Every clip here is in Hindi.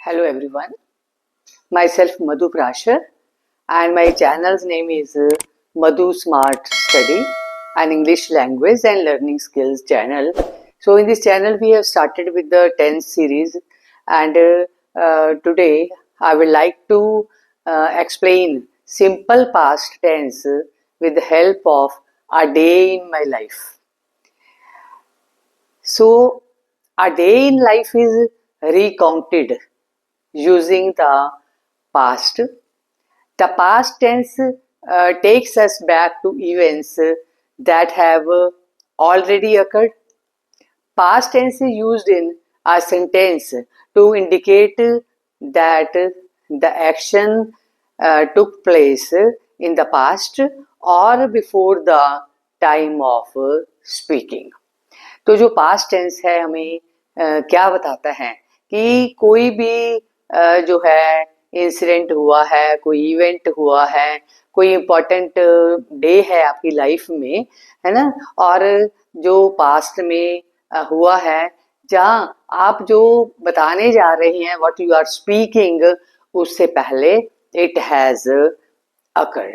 Hello everyone, myself Madhu Prashar and my channel's name is Madhu Smart Study, an English language and learning skills channel. So in this channel we have started with the 10th series and today I would like to explain simple past tense with the help of a day in my life. So a day in life is recounted using the past. The past tense takes us back to events that have already occurred. Past tense is used in a sentence to indicate that the action took place in the past or before the time of speaking. तो जो पास्ट टेंस है हमें क्या बताता है कि कोई भी जो है इंसिडेंट हुआ है, कोई इवेंट हुआ है, कोई इम्पोर्टेंट डे है आपकी लाइफ में, है ना, और जो पास्ट में हुआ है, जहाँ आप जो बताने जा रहे हैं, व्हाट यू आर स्पीकिंग, उससे पहले it has occurred.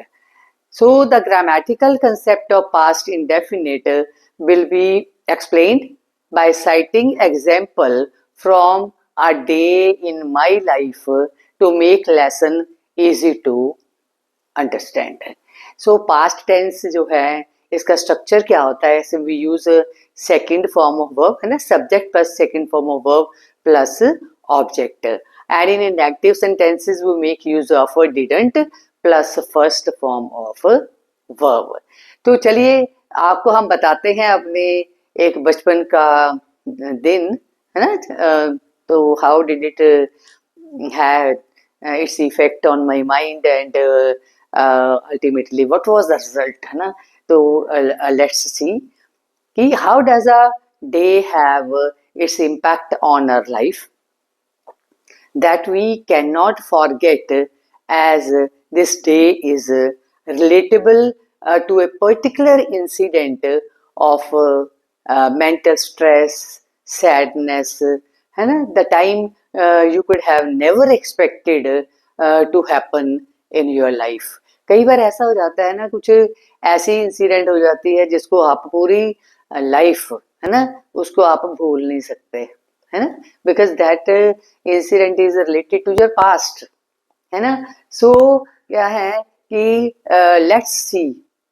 So the grammatical concept of past indefinite will be explained by citing example from a day in my life to make lesson easy to understand. So past tense जो है इसका स्ट्रक्चर क्या होता है? So we use second form of verb, है ना, subject plus second form of verb plus object. And in negative sentences we make use of didn't plus first form of verb. तो चलिए आपको हम बताते हैं अपने एक बचपन का दिन, है ना. तो how did it have its effect on my mind and ultimately what was the result, है ना. तो लेट्स सी कि how does a day have its impact on our life that we cannot forget, as this day is relatable to a particular incident of mental stress, sadness, है ना, the time you could have never expected to happen in your life. कई बार ऐसा हो जाता है ना, कुछ ऐसी इंसिडेंट हो जाती है जिसको आप पूरी लाइफ, है ना, उसको आप भूल नहीं सकते, है ना, because that incident is related to your past, है ना. सो क्या है कि लेट्स सी,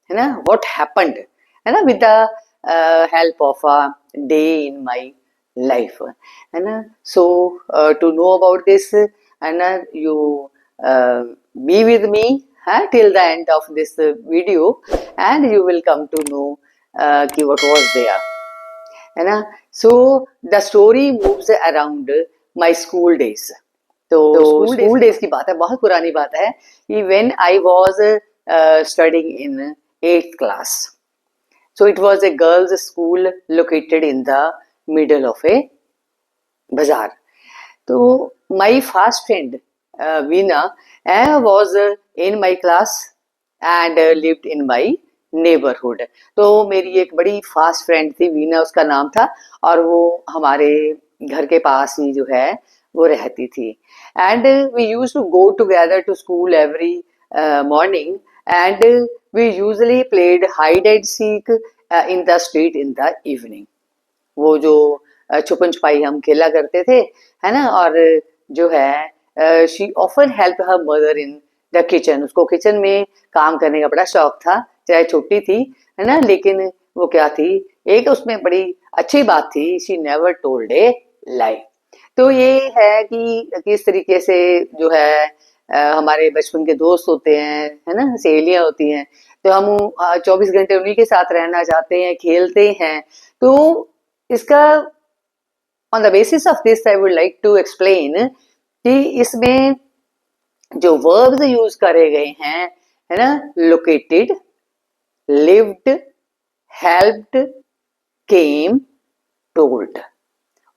है ना, व्हाट हैपेंड, है ना, with the help of a day in my life, है ना. सो टू नो अबाउट दिस, है ना, you be with me till the end of this video and you will come to know कि what was there, है ना. So the story moves around my school days. तो स्कूल डेज की बात है, बहुत पुरानी बात है, कि when I was studying in 8th class. So it was a girls school located in the middle of a bazaar. तो my fast friend Veena was in my class and lived in my neighbourhood. तो मेरी एक बड़ी फास्ट फ्रेंड थी, वीना उसका नाम था, और वो हमारे घर के पास ही जो है वो रहती थी. And we use to go together to school every morning and we usually played hide and seek in the street in the evening. वो जो छुपन छुपाई हम खेला करते थे, है ना. और जो है she often help her mother in the kitchen. उसको किचन में काम करने का बड़ा शौक था, चाहे छोटी थी, है ना, लेकिन वो क्या थी, एक उसमें बड़ी अच्छी बात थी, शी नेवर टोल्ड ए लाई. तो ये है कि किस तरीके से जो है हमारे बचपन के दोस्त होते हैं, है ना, सहेलियां होती हैं, तो हम 24 घंटे उन्हीं के साथ रहना चाहते हैं, खेलते हैं. तो इसका on the basis of this I would like to explain कि इसमें जो वर्ब्स यूज करे गए हैं, है ना, located, lived, helped, came, told.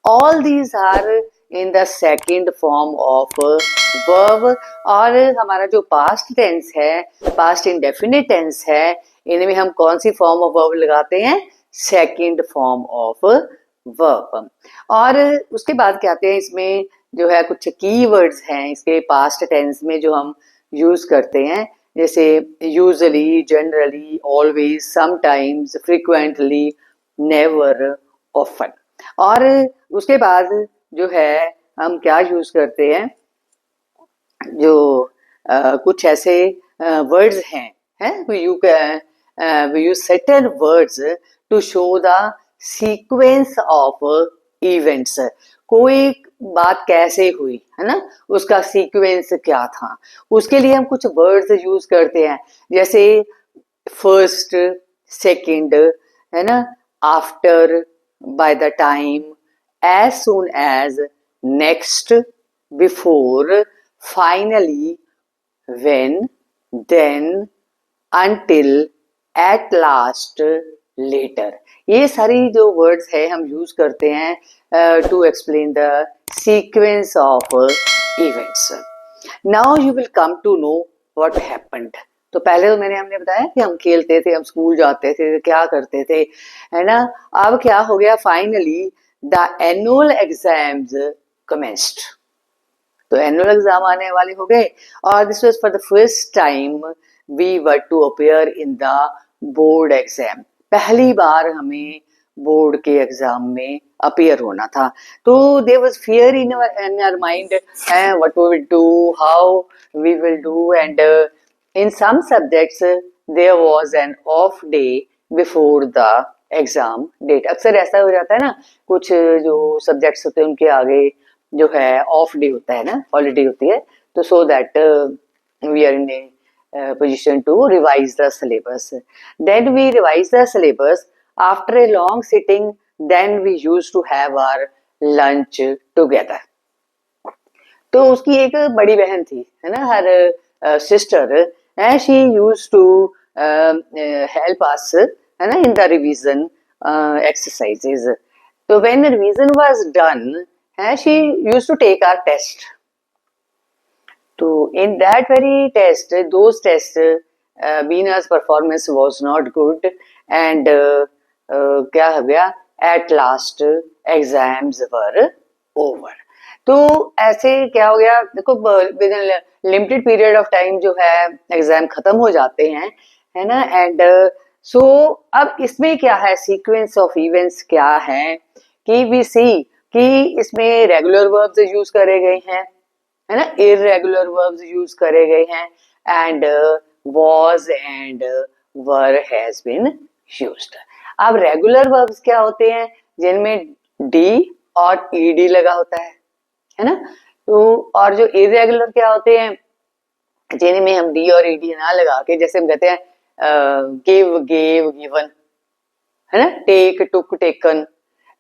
All these are in the second form of verb. और हमारा जो past tense है, past indefinite tense है, इनमें हम कौन सी form of verb लगाते हैं? second form of verb. और उसके बाद क्या आते हैं इसमें जो है कुछ कीवर्ड्स हैं इसके पास्ट टेंस में जो हम यूज करते हैं, जैसे usually, generally, always, sometimes, frequently, never, often. और उसके बाद जो है हम क्या यूज करते हैं, जो कुछ ऐसे वर्ड्स हैं we use certain words to show the sequence of events। कोई बात कैसे हुई है ना, उसका सीक्वेंस क्या था, उसके लिए हम कुछ वर्ड्स यूज करते हैं, जैसे फर्स्ट, सेकंड, है ना, after, by the time, as soon as, next, before, finally, when, then, until, at last, later। ये सारी जो वर्ड्स है हम यूज करते हैं to explain the sequence of events. Now you will come to know what happened. तो पहले तो हमने बताया कि हम खेलते थे, हम स्कूल जाते थे, क्या करते थे, है ना। अब क्या हो गया, finally the annual exams commenced. तो एनुअल एग्जाम आने वाले हो गए, और this was for the first time we were to appear in the board exam. पहली बार हमें बोर्ड के एग्जाम में अपीयर होना था। तो there was fear in our mind, what we will do, how we will do, and in some subjects there was an off day before the exam date. अक्सर ऐसा हो जाता है ना, कुछ जो सब्जेक्ट्स होते हैं उनके आगे जो है ऑफ डे होता है ना, हॉलीडे होती है, तो so that we are in a position to revise the syllabus। Then we revise the syllabus after a long sitting, then we used to have our lunch together। तो उसकी एक बड़ी बहन थी, है ना, her sister, she used to help us, है ना, इन द रिवीजन एक्सरसाइजेज। तो when revision was done, she used to take our test। तो in that very test, those tests, Beena's performance was not good, and क्या हो गया, at last exams were over। तो ऐसे क्या हो गया, देखो with limited period of time जो है एग्जाम खत्म हो जाते हैं, है ना। एंड सो अब इसमें क्या है, सीक्वेंस ऑफ इवेंट्स क्या है कि वी सी कि इसमें रेगुलर वर्ब्स यूज करे गए हैं, है ना, इररेगुलर वर्ब्स यूज करे गए हैं, and was and were has been used. अब रेगुलर वर्ब्स क्या होते हैं, जिनमें डी और ईडी लगा होता है ना। तो और जो इररेगुलर क्या होते हैं, जिनमें हम डी और ईडी ना लगा के, जैसे हम कहते हैं गिव, गेव, गिवन, है ना, टेक, टुक, टेकन।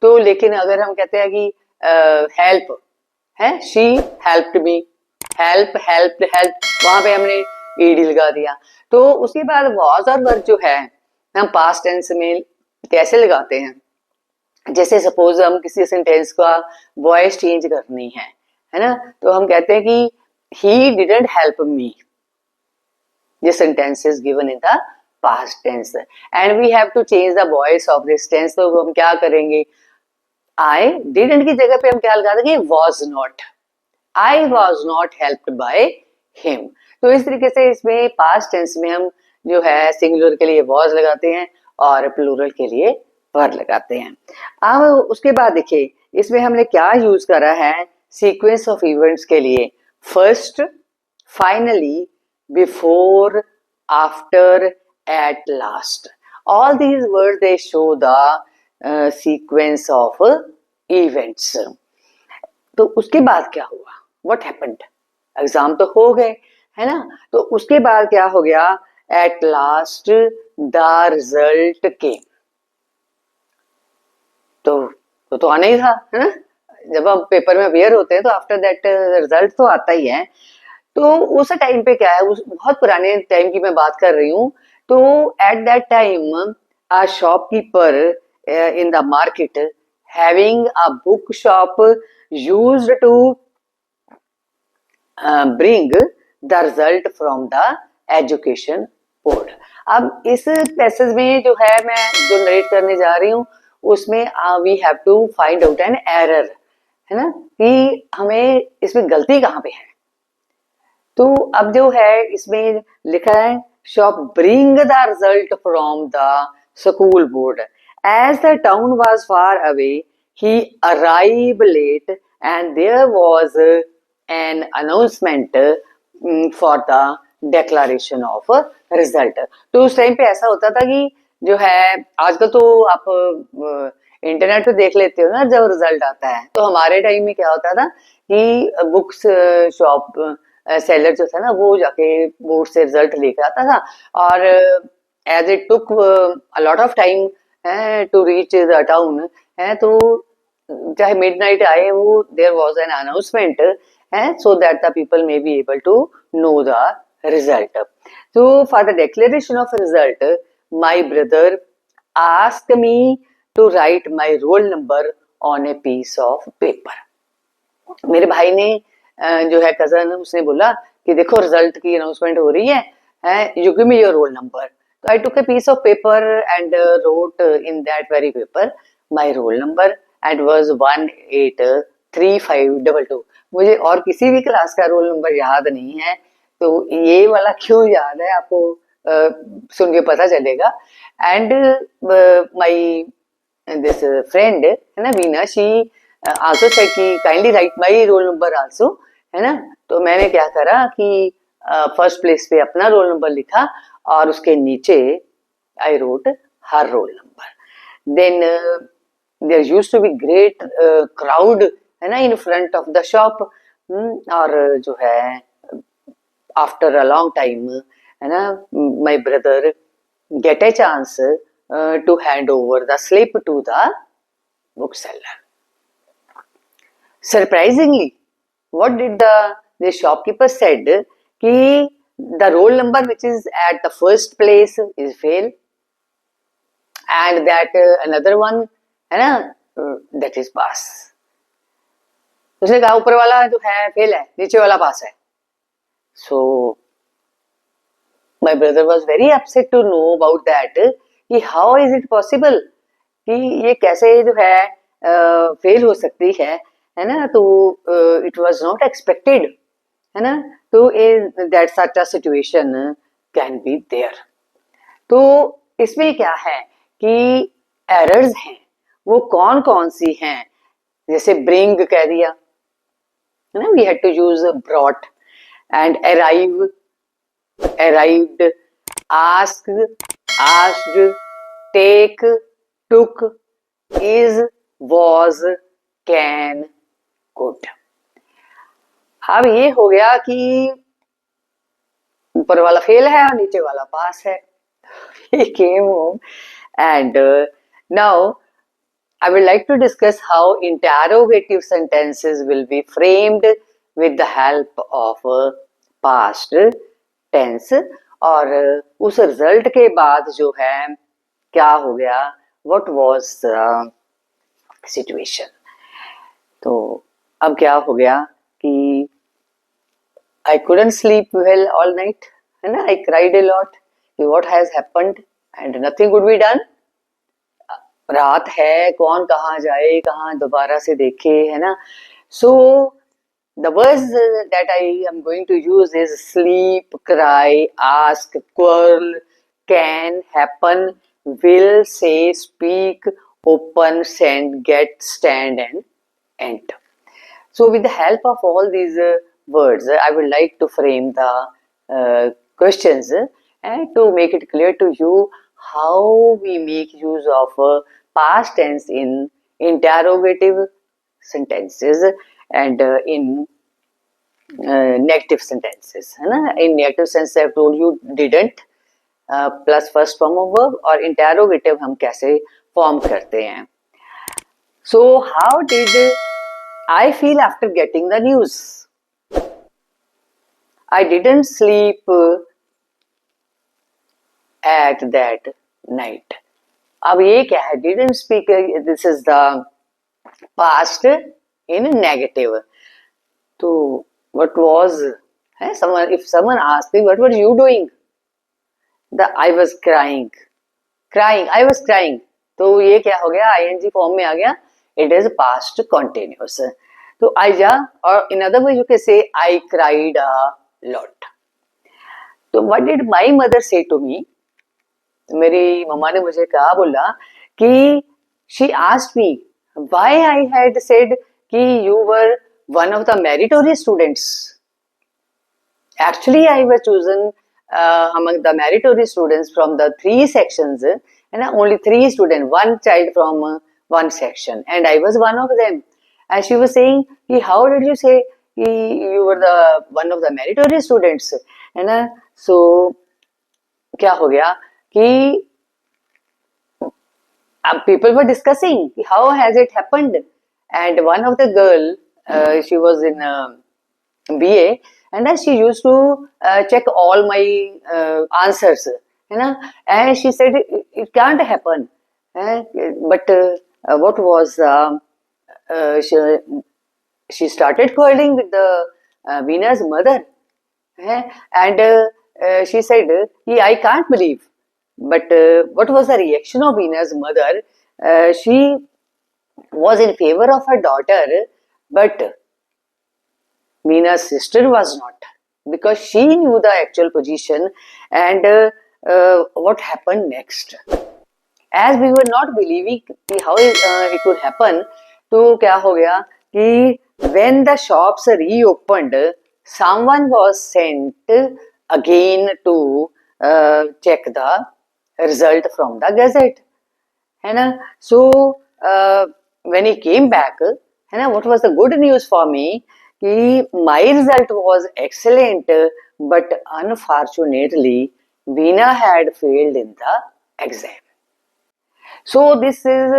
तो लेकिन अगर हम कहते हैं कि हेल्प है, she helped me, help, helped, help, वहां पे हमने ईडी लगा दिया। तो उसके बाद वाज और वर जो है हम पास्ट टेंस में कैसे लगाते हैं, जैसे सपोज हम किसी सेंटेंस का वॉइस चेंज करनी है ना, तो हम कहते हैं कि he didn't help me. This sentence is given in the past tense and we have to change the voice of this tense. तो हम क्या करेंगे, आई डिडंट की जगह पे हम क्या लगा देंगे, was not. I was not helped by him. तो इस तरीके से इसमें पास्ट टेंस में हम जो है सिंगुलर के लिए वॉज लगाते हैं और प्लूरल के लिए वर लगाते हैं। अब उसके बाद देखिए इसमें हमने क्या यूज करा है सीक्वेंस ऑफ इवेंट्स के लिए, first, finally, before, after, at last. All these words they show the sequence of events. तो उसके बाद क्या हुआ, व्हाट हैपेंड, एग्जाम तो हो गए, है ना। तो उसके बाद क्या हो गया, at last the result came. तो आना ही था, है ना। जब हम पेपर में अपियर होते हैं तो आफ्टर दैट रिजल्ट तो आता ही है। तो उस टाइम पे क्या है, उस बहुत पुराने टाइम की मैं बात कर रही हूँ। तो at that time a shopkeeper in the market having a book shop used to bring the result from the education board. अब इस पैसेज में जो है मैं जो नरेट करने जा रही हूँ उसमें we have to find out an error, है ना, कि हमें इसमें गलती कहाँ पे है। तो अब जो है इसमें लिखा है shop bring the result from the school board as the town was far away he arrive late and there was an announcement for the declaration of result. तो उस टाइम पे ऐसा होता था कि जो है आजकल तो आप इंटरनेट पे देख लेते हो ना जब रिजल्ट आता है, तो हमारे टाइम में क्या होता था कि बुक्स शॉप सेलर जो था ना वो जाके बोर्ड से रिजल्ट लेकर आता था, और as it took a lot of time to reach the town है, तो चाहे मिडनाइट आए वो देयर वाज एन अनाउंसमेंट है so that the people may be able to know the result. So for the declaration of result, my brother asked me to write my roll number on a piece of paper. मेरे भाई ने जो है कजन उसने बोला कि देखो रिजल्ट की अनाउंसमेंट हो रही है, you give me your roll number. तो I took a piece of paper and wrote in that very paper my roll number and was 183522। मुझे और किसी भी क्लास का रोल नंबर याद नहीं है, तो ये वाला क्यों याद है आपको सुन के पता चलेगा। एंड माय दिस फ्रेंड है ना वीना, शी आल्सो सेड कि kindly right my roll number also, है ना। तो मैंने क्या करा कि फर्स्ट प्लेस पे अपना रोल नंबर लिखा और उसके नीचे I wrote her roll number. Then there used to be great crowd, है ना, in front of the shop. और जो है आफ्टर अ लॉन्ग टाइम, है ना, my brother get a chance to hand over the slip to the bookseller. Surprisingly, what did the shopkeeper said कि the roll number which is at the first place is fail and that another one है ना that is pass. उसने कहा ऊपर वाला जो है फेल है, नीचे वाला पास है। So my brother was very upset to know about that कि how is it possible कि ये कैसे जो है फेल हो सकती है ना। तो इट वाज नॉट एक्सपेक्टेड, है ना। तो that such a situation can be there. तो इसमें क्या है कि एरर्स हैं, वो कौन कौन सी हैं, जैसे ब्रिंग कह दिया, है ना, we had to use brought and arrive, arrived, asked, asked, take, took, is, was, can, could। अब ये हो गया कि ऊपर वाला फेल है और नीचे वाला पास है। He came home and now I would like to discuss how interrogative sentences will be framed with the help of past tense. और उस रिजल्ट के बाद जो है क्या हो गया, व्हाट वाज द सिचुएशन। तो अब क्या हो गया कि I couldn't sleep well all night, है ना, आई क्राइड अ लॉट कि what has happened and nothing could be done. रात है, कौन कहाँ जाए, कहाँ दोबारा से देखे, है ना। सो the words that I am going to use is sleep, cry, ask, quarrel, can, happen, will, say, speak, open, send, get, stand and enter. So with the help of all these words, I would like to frame the questions and to make it clear to you how we make use of past tense in interrogative sentences and in negative sentences, है ना। In negative sense I have told you didn't plus first form of verb, और interrogative हम कैसे फॉर्म करते हैं। So how did I feel after getting the news? I didn't sleep at that night. अब ये क्या है, didn't speak, this is the past in negative। तो what was, someone, if someone asked me what were you doing, I was crying, I was crying। तो ये क्या हो गया, ing फॉर्म में आ गया, it is past continuous। तो I ja, or in other words you can say I cried a lot. तो what did my mother say to me? मेरी मम्मा ने मुझे कहा बोला कि she asked me why I had said कि you were one of the meritorious students. Actually, I was chosen among the meritorious students from the three sections, and only three students, one child from one section, and I was one of them. And she was saying, "How did you say you were the one of the meritorious students?" है ना? So क्या हो गया कि people were discussing how has it happened, and one of the girl, she was in BA, and then she used to check all my answers, you know, and she said it can't happen. But what was she started quarreling with the Veena's mother, and she said, I can't believe. But what was the reaction of Veena's mother? She was in favor of her daughter, but Meena's sister was not, because she knew the actual position and what happened next. As we were not believing how it could happen, तो क्या हो गया कि when the shops reopened, someone was sent again to check the result from the gazette. है ना? So when he came back, है ना, what was the good news for me कि my result was excellent, but unfortunately Veena had failed in the exam. So this is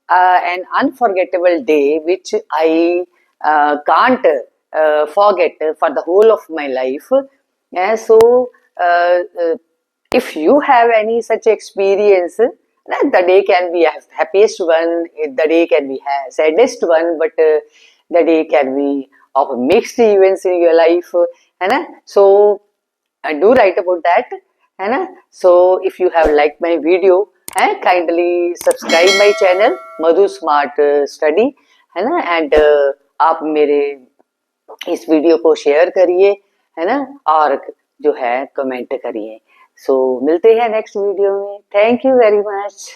an unforgettable day which I can't forget for the whole of my life. So if you have any such experience, the day can be a happiest one, the day can be saddest one, but the day can be of mixed events in your life, है ना? So do write about that, है ना? So if you have liked my video, kindly subscribe my channel Madhu smart study, है ना? एंड आप मेरे इस वीडियो को शेयर करिए, है ना? और जो है कमेंट करिए. सो मिलते हैं नेक्स्ट वीडियो में. Thank you very much.